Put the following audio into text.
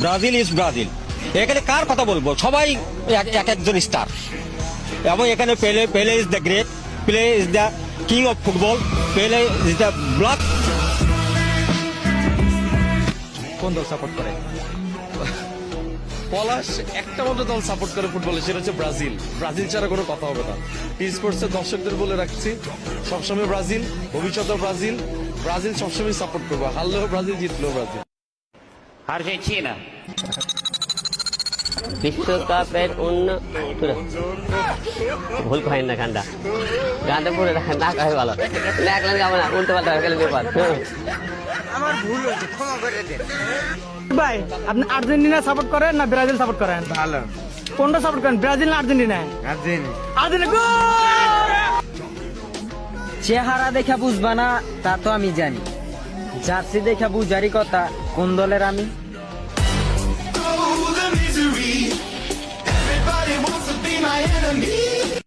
Brazil is Brazil. এখানে কার কথা বলবো, সবাই এক একজন স্টার। এবং এখানে পেলে ইজ দ্য গ্রেট, পেলে is the king of football, পেলে ইজ দ্য ব্লাড। কোন দল সাপোর্ট করে? পলাশ একটা মাত্র দল সাপোর্ট করে ফুটবলে, সেটা হচ্ছে ব্রাজিল। ব্রাজিল ছাড়া কোনো কথা হবে না। টি স্পোর্টসের দর্শকদের বলে রাখছি, সবসময় ব্রাজিল, ভবিষ্যতেও ব্রাজিল। ব্রাজিল সবসময় সাপোর্ট করবো, হারলেও ব্রাজিল, জিতলেও ব্রাজিল। আর্জেন্টিনা বিশ্বকাপের ভুল করেন না গানটা, গানটা পুরো না কহে ভালো লাগলেন যাবো না, উল্টো পাল্টা হয়ে গেলে ব্যাপার। আমার ভুল হয়েছে, ক্ষমা করে দেন ভাই। আপনি আর্জেন্টিনা সাপোর্ট করেন না ব্রাজিল সাপোর্ট করেন? ভালো। কোনটা সাপোর্ট করেন, ব্রাজিল না আর্জেন্টিনা? আর্জেন্টিনা। চেহারা দেখা বুঝবা না তা তো আমি জানি, জার্সি দেখা বুঝারি কথা কোন দলের আমি। Oh, the misery. Everybody wants to be my enemy.